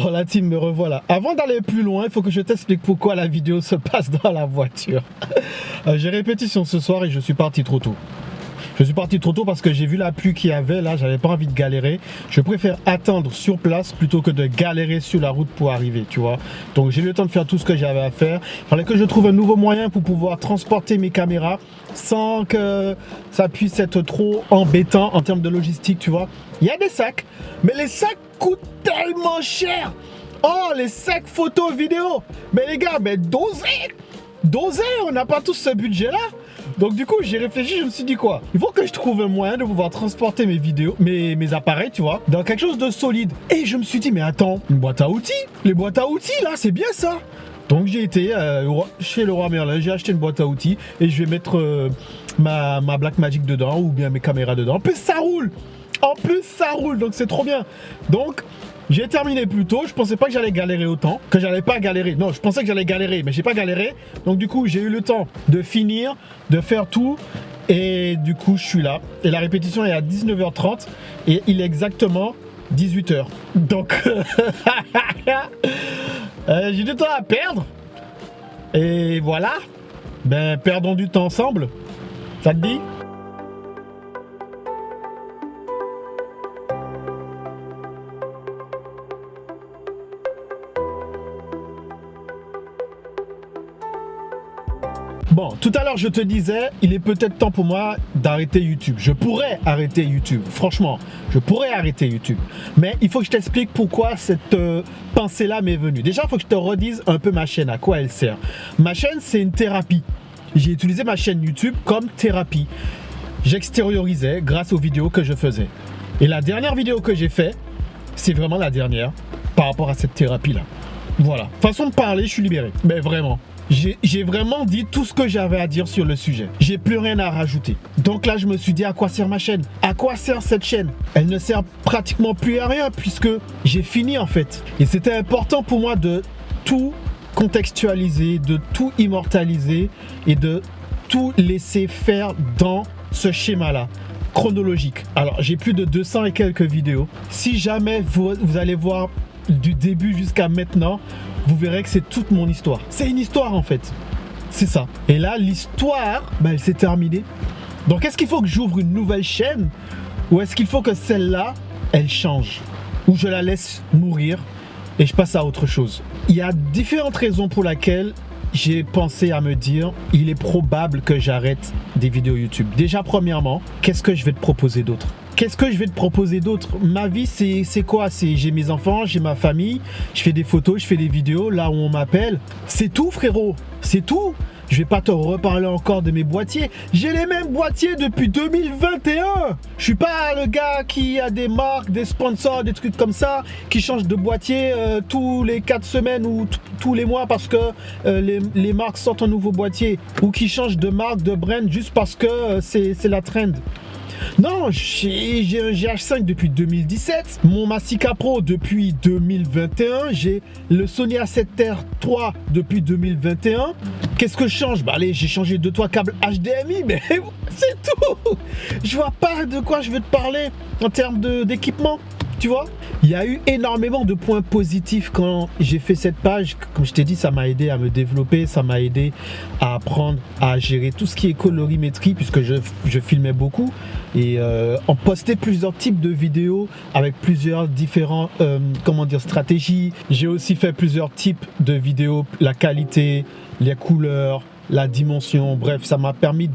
Bon, la team, me revoilà. Avant d'aller plus loin, il faut que je t'explique pourquoi la vidéo se passe dans la voiture. J'ai répétition ce soir et je suis parti trop tôt. Je suis parti trop tôt parce que j'ai vu la pluie qu'il y avait là, j'avais pas envie de galérer. Je préfère attendre sur place plutôt que de galérer sur la route pour arriver, tu vois. Donc j'ai eu le temps de faire tout ce que j'avais à faire. Il fallait que je trouve un nouveau moyen pour pouvoir transporter mes caméras sans que ça puisse être trop embêtant en termes de logistique, tu vois. Il y a des sacs, mais les sacs coûtent tellement cher. Oh, les sacs photos, vidéos. Mais les gars, mais dosez, on n'a pas tous ce budget-là. Donc du coup, j'ai réfléchi, je me suis dit quoi? Il faut que je trouve un moyen de pouvoir transporter mes vidéos, mes appareils, tu vois, dans quelque chose de solide. Et je me suis dit, mais attends, une boîte à outils? Les boîtes à outils, là, c'est bien ça. Donc j'ai été chez Leroy Merlin, j'ai acheté une boîte à outils et je vais mettre ma Blackmagic dedans ou bien mes caméras dedans. En plus, ça roule. Donc c'est trop bien. Donc j'ai terminé plus tôt, je pensais pas que j'allais galérer autant, que j'allais pas galérer. Non, je pensais que j'allais galérer, mais j'ai pas galéré. Donc du coup, j'ai eu le temps de finir, de faire tout. Et du coup, je suis là. Et la répétition est à 19h30 et il est exactement 18h. Donc, j'ai du temps à perdre. Et voilà. Ben, perdons du temps ensemble. Ça te dit ? Bon, tout à l'heure, je te disais, il est peut-être temps pour moi d'arrêter YouTube. Je pourrais arrêter YouTube, franchement, je pourrais arrêter YouTube. Mais il faut que je t'explique pourquoi cette pensée-là m'est venue. Déjà, il faut que je te redise un peu ma chaîne, à quoi elle sert. Ma chaîne, c'est une thérapie. J'ai utilisé ma chaîne YouTube comme thérapie. J'extériorisais grâce aux vidéos que je faisais. Et la dernière vidéo que j'ai faite, c'est vraiment la dernière par rapport à cette thérapie-là. Voilà, façon de parler, je suis libéré. Mais vraiment. J'ai vraiment dit tout ce que j'avais à dire sur le sujet. J'ai plus rien à rajouter. Donc là, je me suis dit à quoi sert ma chaîne? À quoi sert cette chaîne? Elle ne sert pratiquement plus à rien puisque j'ai fini en fait. Et c'était important pour moi de tout contextualiser, de tout immortaliser et de tout laisser faire dans ce schéma-là chronologique. Alors, j'ai plus de 200 et quelques vidéos. Si jamais vous allez voir du début jusqu'à maintenant, vous verrez que c'est toute mon histoire. C'est une histoire en fait. C'est ça. Et là, l'histoire, elle s'est terminée. Donc, est-ce qu'il faut que j'ouvre une nouvelle chaîne ou est-ce qu'il faut que celle-là, elle change? Ou je la laisse mourir et je passe à autre chose? Il y a différentes raisons pour lesquelles j'ai pensé à me dire, il est probable que j'arrête des vidéos YouTube. Déjà, premièrement, qu'est-ce que je vais te proposer d'autre? Qu'est-ce que je vais te proposer d'autre? Ma vie, c'est quoi? J'ai mes enfants, j'ai ma famille, je fais des photos, je fais des vidéos, là où on m'appelle. C'est tout, frérot. C'est tout. Je vais pas te reparler encore de mes boîtiers. J'ai les mêmes boîtiers depuis 2021. Je suis pas le gars qui a des marques, des sponsors, des trucs comme ça, qui change de boîtier tous les 4 semaines ou tous les mois parce que les marques sortent un nouveau boîtier. Ou qui change de marque, de brand juste parce que c'est la trend. Non, j'ai un GH5 depuis 2017, mon Massica Pro depuis 2021, j'ai le Sony A7R III depuis 2021. Qu'est-ce que je change? Allez, j'ai changé 2-3 câbles HDMI, mais c'est tout. Je vois pas de quoi je veux te parler en termes d'équipement. Tu vois, il y a eu énormément de points positifs quand j'ai fait cette page. Comme je t'ai dit, ça m'a aidé à me développer, ça m'a aidé à apprendre à gérer tout ce qui est colorimétrie puisque je filmais beaucoup et on postait plusieurs types de vidéos avec plusieurs différents stratégies. J'ai aussi fait plusieurs types de vidéos, la qualité, les couleurs, la dimension, bref, ça m'a permis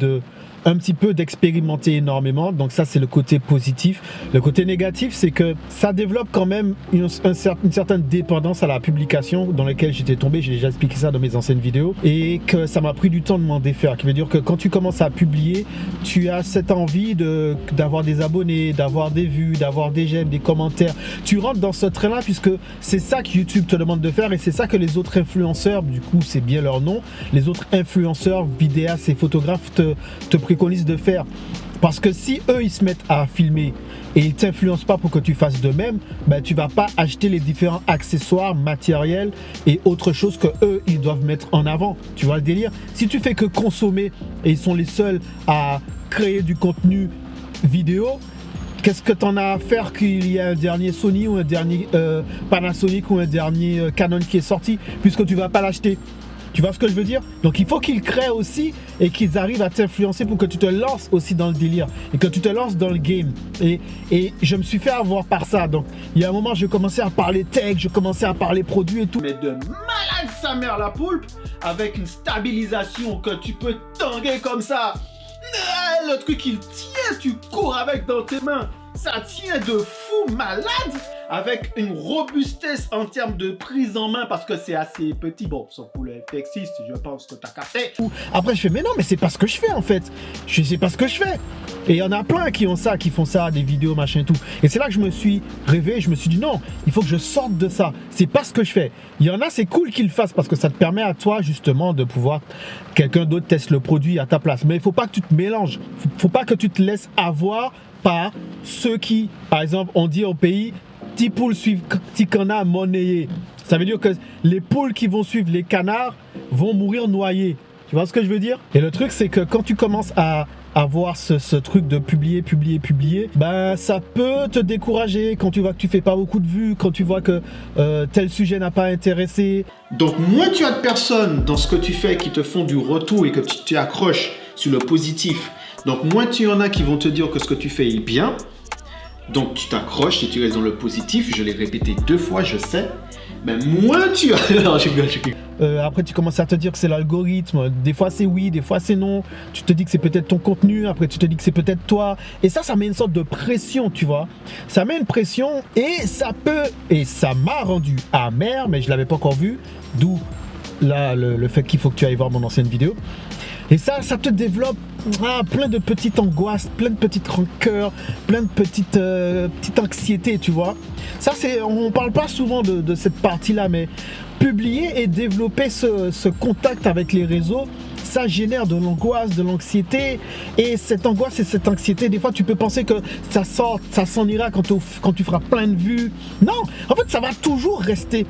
un petit peu d'expérimenter énormément. Donc ça, c'est le côté positif. Le côté négatif, c'est que ça développe quand même une certaine dépendance à la publication dans laquelle j'étais tombé. J'ai déjà expliqué ça dans mes anciennes vidéos. Et que ça m'a pris du temps de m'en défaire. Qui veut dire que quand tu commences à publier, tu as cette envie d'avoir des abonnés, d'avoir des vues, d'avoir des j'aime, des commentaires. Tu rentres dans ce train-là puisque c'est ça que YouTube te demande de faire et c'est ça que les autres influenceurs, du coup, c'est bien leur nom, les autres influenceurs, vidéastes et photographes te préconisent de faire. Parce que si eux ils se mettent à filmer et ils t'influencent pas pour que tu fasses de même, tu vas pas acheter les différents accessoires, matériels et autres choses que eux ils doivent mettre en avant. Tu vois le délire? Si tu fais que consommer et ils sont les seuls à créer du contenu vidéo, Qu'est-ce que t'en as à faire qu'il y ait un dernier Sony ou un dernier Panasonic ou un dernier Canon qui est sorti, puisque tu vas pas l'acheter? Tu vois ce que je veux dire? Donc il faut qu'ils créent aussi et qu'ils arrivent à t'influencer pour que tu te lances aussi dans le délire et que tu te lances dans le game. Et je me suis fait avoir par ça. Donc il y a un moment, je commençais à parler tech, je commençais à parler produits et tout. Mais de malade sa mère la poulpe, avec une stabilisation que tu peux tanguer comme ça. Le truc il tient, tu cours avec dans tes mains. Ça tient de fou malade, avec une robustesse en termes de prise en main parce que c'est assez petit. Bon, sauf pour le FX6, je pense que t'as capté. Après, je fais, mais non, mais c'est pas ce que je fais en fait. Je sais pas ce que je fais. Et il y en a plein qui ont ça, qui font ça, des vidéos, machin et tout. Et c'est là que je me suis rêvé, je me suis dit non, il faut que je sorte de ça. C'est pas ce que je fais. Il y en a, c'est cool qu'ils le fassent parce que ça te permet à toi justement de pouvoir, quelqu'un d'autre teste le produit à ta place. Mais il faut pas que tu te mélanges. Faut pas que tu te laisses avoir par ceux qui, par exemple, on dit au pays, ti poules suivent ti canards monnayés. Ça veut dire que les poules qui vont suivre les canards vont mourir noyées. Tu vois ce que je veux dire? Et le truc, c'est que quand tu commences à avoir ce truc de publier, ben ça peut te décourager quand tu vois que tu fais pas beaucoup de vues, quand tu vois que tel sujet n'a pas intéressé. Donc moins tu as de personnes dans ce que tu fais qui te font du retour et que tu accroches sur le positif, donc moins tu en as qui vont te dire que ce que tu fais est bien, donc tu t'accroches et tu restes dans le positif. Je l'ai répété 2 fois, je sais. Mais moins tu as... Non, je rigole. Après, tu commences à te dire que c'est l'algorithme. Des fois, c'est oui, des fois, c'est non. Tu te dis que c'est peut-être ton contenu. Après, tu te dis que c'est peut-être toi. Et ça met une sorte de pression, tu vois. Ça met une pression et ça peut... Et ça m'a rendu amer, mais je ne l'avais pas encore vu. D'où là, le fait qu'il faut que tu ailles voir mon ancienne vidéo. Et ça te développe plein de petites angoisses, plein de petites rancœurs, plein de petites anxiétés, tu vois. Ça, on parle pas souvent de cette partie-là, mais publier et développer ce contact avec les réseaux, ça génère de l'angoisse, de l'anxiété. Et cette angoisse et cette anxiété, des fois, tu peux penser que ça s'en ira quand tu feras plein de vues. Non, en fait, ça va toujours rester.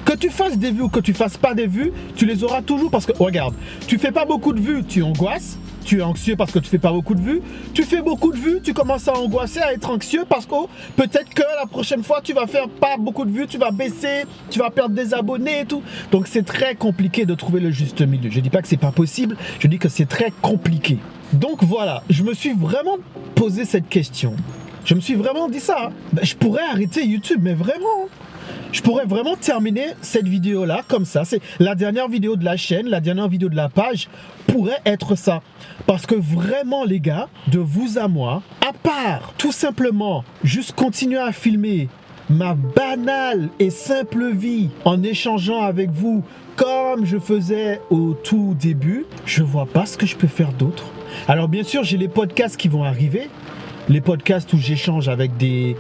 Que tu fasses des vues ou que tu fasses pas des vues, tu les auras toujours parce que, regarde, tu fais pas beaucoup de vues, tu angoisses. Tu es anxieux parce que tu fais pas beaucoup de vues. Tu fais beaucoup de vues, tu commences à angoisser, à être anxieux parce que peut-être que la prochaine fois tu vas faire pas beaucoup de vues, tu vas baisser, tu vas perdre des abonnés et tout. Donc c'est très compliqué de trouver le juste milieu. Je dis pas que c'est pas possible, je dis que c'est très compliqué. Donc voilà, je me suis vraiment posé cette question. Je me suis vraiment dit ça. Hein. Ben, je pourrais arrêter YouTube, mais vraiment. Je pourrais vraiment terminer cette vidéo-là comme ça. C'est la dernière vidéo de la chaîne, la dernière vidéo de la page pourrait être ça. Parce que vraiment, les gars, de vous à moi, à part tout simplement juste continuer à filmer ma banale et simple vie en échangeant avec vous comme je faisais au tout début, je vois pas ce que je peux faire d'autre. Alors bien sûr, j'ai les podcasts qui vont arriver. Les podcasts où j'échange avec des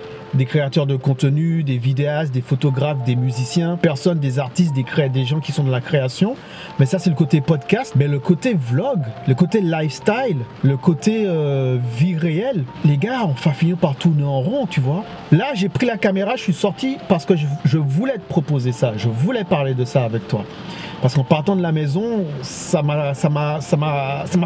créateurs de contenu, des vidéastes, des photographes, des musiciens, des artistes, des gens qui sont de la création. Mais ça, c'est le côté podcast. Mais le côté vlog, le côté lifestyle, le côté vie réelle, les gars, on va finir par tourner en rond, tu vois. Là, j'ai pris la caméra, je suis sorti parce que je voulais te proposer ça. Je voulais parler de ça avec toi. Parce qu'en partant de la maison, ça m'a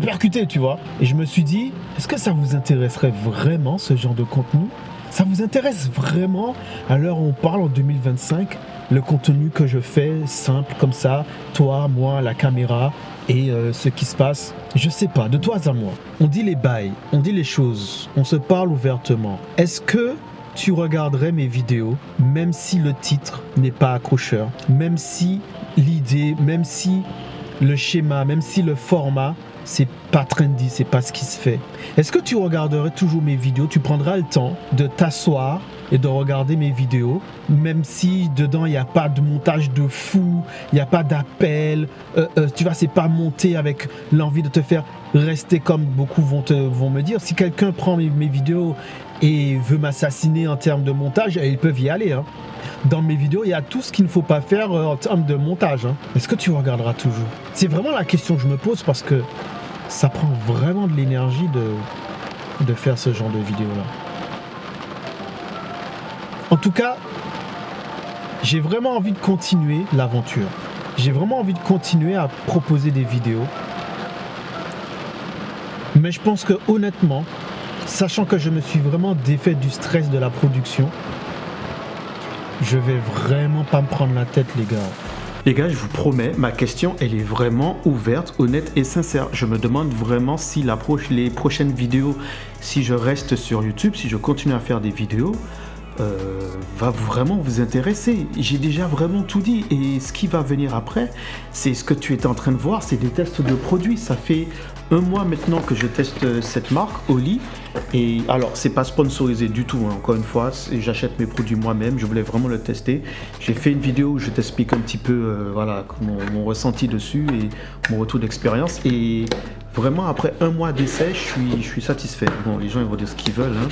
percuté, tu vois. Et je me suis dit, est-ce que ça vous intéresserait vraiment, ce genre de contenu? Ça vous intéresse vraiment, à l'heure où on parle en 2025, le contenu que je fais, simple comme ça, toi, moi, la caméra et ce qui se passe? Je sais pas, de toi à moi. On dit les bails, on dit les choses, on se parle ouvertement. Est-ce que tu regarderais mes vidéos, même si le titre n'est pas accrocheur, même si l'idée, même si le schéma, même si le format, c'est pas trendy, c'est pas ce qui se fait? Est-ce que tu regarderais toujours mes vidéos? Tu prendras le temps de t'asseoir et de regarder mes vidéos, même si dedans il n'y a pas de montage de fou, il n'y a pas d'appel, tu vois, c'est pas monté avec l'envie de te faire rester comme beaucoup vont me dire. Si quelqu'un prend mes vidéos et veut m'assassiner en termes de montage, ils peuvent y aller. Hein. Dans mes vidéos, il y a tout ce qu'il ne faut pas faire en termes de montage. Hein. Est-ce que tu regarderas toujours? C'est vraiment la question que je me pose parce que ça prend vraiment de l'énergie de faire ce genre de vidéo-là. En tout cas, j'ai vraiment envie de continuer l'aventure. J'ai vraiment envie de continuer à proposer des vidéos. Mais je pense que honnêtement, sachant que je me suis vraiment défait du stress de la production, je vais vraiment pas me prendre la tête, les gars. Les gars, je vous promets, ma question, elle est vraiment ouverte, honnête et sincère. Je me demande vraiment si les prochaines vidéos, si je reste sur YouTube, si je continue à faire des vidéos, va vraiment vous intéresser. J'ai déjà vraiment tout dit et ce qui va venir après, c'est ce que tu étais en train de voir, c'est des tests de produits. Ça fait 1 mois maintenant que je teste cette marque, Oli, et alors c'est pas sponsorisé du tout, hein. Encore une fois, j'achète mes produits moi-même, je voulais vraiment le tester. J'ai fait une vidéo où je t'explique un petit peu voilà, mon ressenti dessus et mon retour d'expérience, et vraiment après 1 mois d'essai, je suis satisfait. Bon, les gens ils vont dire ce qu'ils veulent, hein.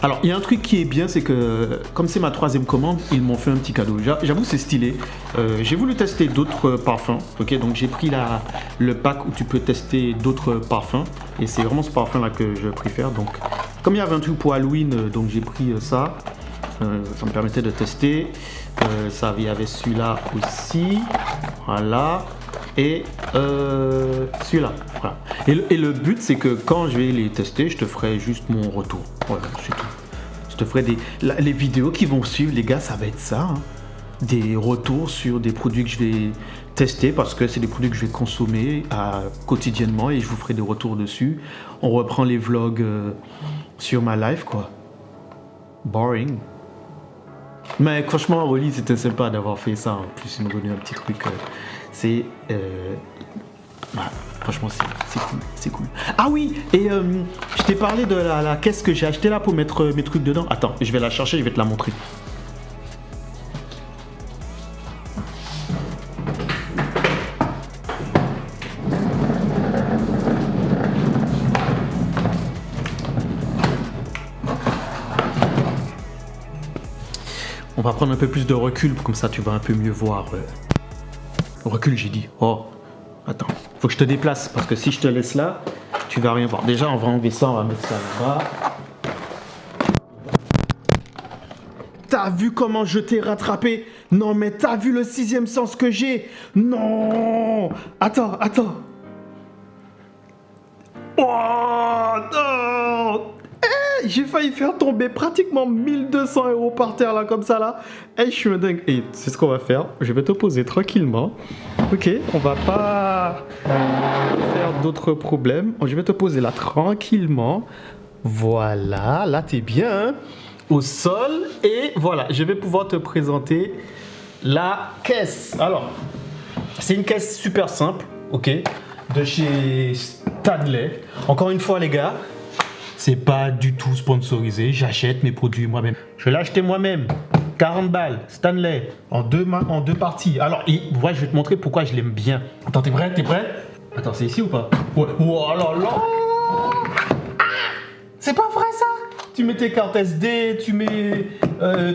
Alors, il y a un truc qui est bien, c'est que comme c'est ma 3e commande, ils m'ont fait un petit cadeau. J'avoue, c'est stylé. J'ai voulu tester d'autres parfums. Ok, donc j'ai pris le pack où tu peux tester d'autres parfums. Et c'est vraiment ce parfum-là que je préfère. Donc, comme il y avait un truc pour Halloween, donc j'ai pris ça. Ça me permettait de tester. Il y avait celui-là aussi. Voilà. Et celui-là. Voilà. Et le but, c'est que quand je vais les tester, je te ferai juste mon retour. Voilà, c'est tout. Je te ferai les vidéos qui vont suivre, les gars, ça va être ça. Hein. Des retours sur des produits que je vais tester parce que c'est des produits que je vais consommer quotidiennement et je vous ferai des retours dessus. On reprend les vlogs sur ma life, quoi. Boring. Mais franchement, Oli, c'était sympa d'avoir fait ça. En plus, il m'a donné un petit truc. Franchement, c'est cool. Ah oui, et je t'ai parlé de la caisse que j'ai achetée là pour mettre mes trucs dedans. Attends, je vais la chercher, je vais te la montrer. On va prendre un peu plus de recul, comme ça tu vas un peu mieux voir. Recul, j'ai dit. Oh, attends, faut que je te déplace parce que si je te laisse là, tu vas rien voir. Déjà, on va enlever ça, on va mettre ça là-bas. T'as vu comment je t'ai rattrapé? Non, mais t'as vu le 6e sens que j'ai? Non! Attends. Oh non! J'ai failli faire tomber pratiquement 1200 € par terre là comme ça là. Et je suis un dingue. Et c'est ce qu'on va faire. Je vais te poser tranquillement. Ok, on va pas faire d'autres problèmes. Je vais te poser là tranquillement. Voilà, là t'es bien. Hein, au sol. Et voilà, je vais pouvoir te présenter la caisse. Alors, c'est une caisse super simple, ok, de chez Stanley. Encore une fois les gars, c'est pas du tout sponsorisé, j'achète mes produits moi-même. Je l'ai acheté moi-même, 40 balles, Stanley, en deux parties. Alors, ouais, je vais te montrer pourquoi je l'aime bien. Attends, t'es prêt? Attends, c'est ici ou pas? Ouais. Oh là là! Ah, c'est pas vrai ça? Tu mets tes cartes SD, tu mets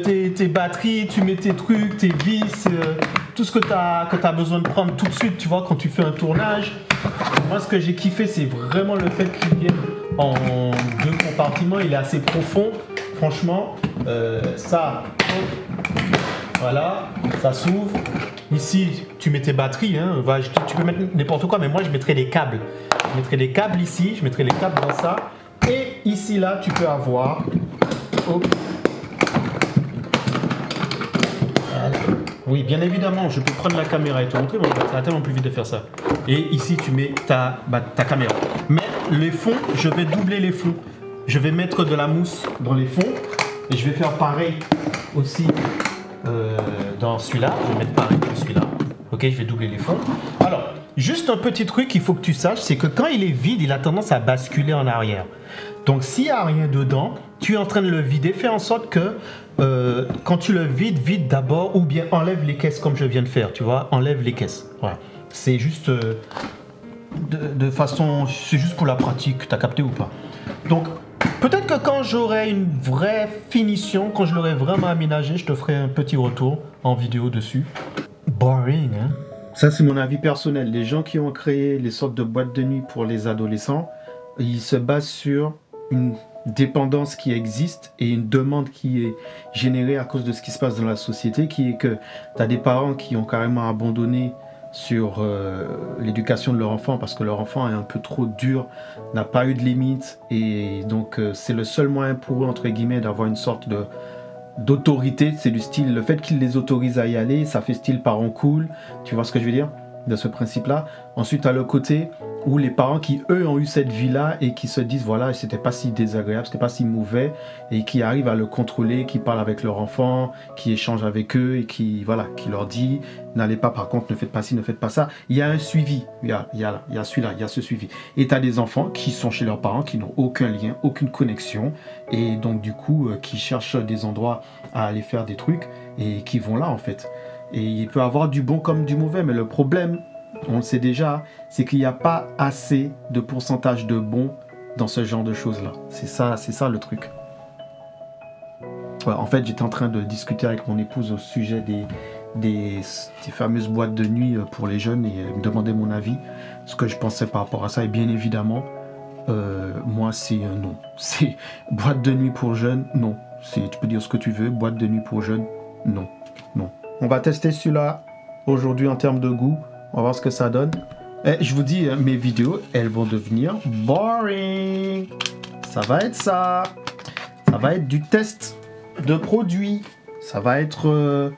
tes batteries, tu mets tes trucs, tes vis, tout ce que tu as besoin de prendre tout de suite, tu vois, quand tu fais un tournage. Moi, ce que j'ai kiffé, c'est vraiment le fait qu'il vienne en 2 compartiments. Il est assez profond, franchement. Ça, voilà, ça s'ouvre. Ici, tu mets tes batteries. Hein. Tu peux mettre n'importe quoi, mais moi, je mettrais des câbles. Je mettrais des câbles ici, je mettrais les câbles dans ça. Et ici, là, tu peux avoir... Oh. Voilà. Oui, bien évidemment, je peux prendre la caméra et te montrer, mais ça va tellement plus vite de faire ça. Et ici, tu mets ta caméra. Mais les fonds, je vais doubler les fonds. Je vais mettre de la mousse dans les fonds. Et je vais faire pareil aussi dans celui-là. Je vais mettre pareil dans celui-là. Ok, je vais doubler les fonds. Alors, juste un petit truc qu'il faut que tu saches, c'est que quand il est vide, il a tendance à basculer en arrière. Donc, s'il n'y a rien dedans, tu es en train de le vider. Fais en sorte que quand tu le vides, vide d'abord ou bien enlève les caisses comme je viens de faire. Tu vois, enlève les caisses. Voilà. C'est juste de façon... C'est juste pour la pratique. T'as capté ou pas? Donc, peut-être que quand j'aurai une vraie finition, quand je l'aurai vraiment aménagé, je te ferai un petit retour en vidéo dessus. Boring, hein? Ça, c'est mon avis personnel. Les gens qui ont créé les sortes de boîtes de nuit pour les adolescents, ils se basent sur une dépendance qui existe et une demande qui est générée à cause de ce qui se passe dans la société, qui est que tu as des parents qui ont carrément abandonné sur l'éducation de leur enfant parce que leur enfant est un peu trop dur, n'a pas eu de limite et donc c'est le seul moyen pour eux entre guillemets d'avoir une sorte d'autorité. C'est du style, le fait qu'ils les autorisent à y aller, ça fait style parent cool, tu vois ce que je veux dire, de ce principe là. Ensuite à le côté où les parents qui eux ont eu cette vie là et qui se disent voilà c'était pas si désagréable, c'était pas si mauvais et qui arrivent à le contrôler, qui parlent avec leur enfant, qui échangent avec eux et qui voilà, qui leur dit n'allez pas par contre, ne faites pas ci, ne faites pas ça. Il y a un suivi, il y a celui-là, il y a ce suivi. Et tu as des enfants qui sont chez leurs parents, qui n'ont aucun lien, aucune connexion et donc du coup qui cherchent des endroits à aller faire des trucs et qui vont là en fait. Et il peut avoir du bon comme du mauvais, mais le problème, on le sait déjà, c'est qu'il n'y a pas assez de pourcentage de bons dans ce genre de choses-là. C'est ça le truc. Ouais, en fait, j'étais en train de discuter avec mon épouse au sujet des fameuses boîtes de nuit pour les jeunes et elle me demandait mon avis, ce que je pensais par rapport à ça. Et bien évidemment, moi, c'est non. C'est boîte de nuit pour jeunes, non. Tu peux dire ce que tu veux, boîte de nuit pour jeunes, non. Non. On va tester celui-là aujourd'hui en termes de goût. On va voir ce que ça donne. Et je vous dis, mes vidéos, elles vont devenir boring. Ça va être ça. Ça va être du test de produits. Ça va être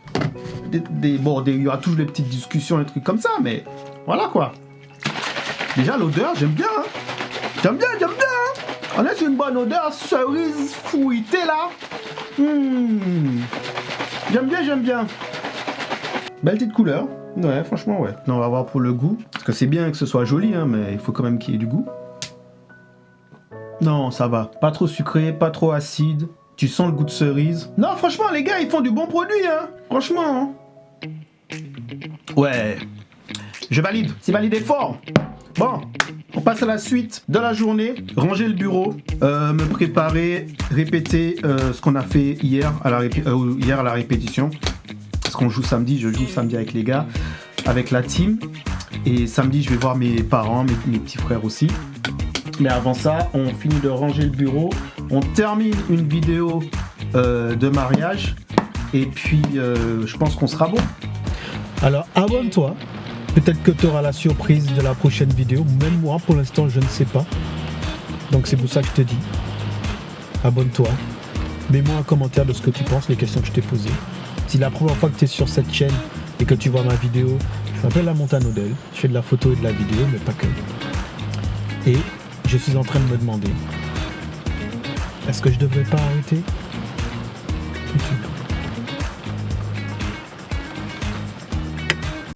il y aura toujours des petites discussions, des trucs comme ça, mais voilà quoi. Déjà l'odeur, j'aime bien. Hein. J'aime bien. Hein. On est sur une bonne odeur, cerise fruitée là. J'aime bien. Belle petite couleur. Ouais, franchement, ouais. On va voir pour le goût. Parce que c'est bien que ce soit joli, hein, mais il faut quand même qu'il y ait du goût. Non, ça va. Pas trop sucré, pas trop acide. Tu sens le goût de cerise. Non, franchement, les gars, ils font du bon produit, hein. Franchement. Hein. Ouais. Je valide. C'est validé fort. Bon, on passe à la suite de la journée. Ranger le bureau, me préparer, répéter ce qu'on a fait hier à la répétition. Parce qu'on joue samedi, je joue samedi avec les gars, avec la team. Et samedi, je vais voir mes parents, mes petits frères aussi. Mais avant ça, on finit de ranger le bureau. On termine une vidéo de mariage. Et puis, je pense qu'on sera bon. Alors, abonne-toi. Peut-être que tu auras la surprise de la prochaine vidéo. Même moi, pour l'instant, je ne sais pas. Donc, c'est pour ça que je te dis. Abonne-toi. Mets-moi un commentaire de ce que tu penses, les questions que je t'ai posées. Si la première fois que tu es sur cette chaîne et que tu vois ma vidéo, je m'appelle La Montagne Odell. Je fais de la photo et de la vidéo, mais pas que. Et je suis en train de me demander, est-ce que je devrais pas arrêter YouTube ?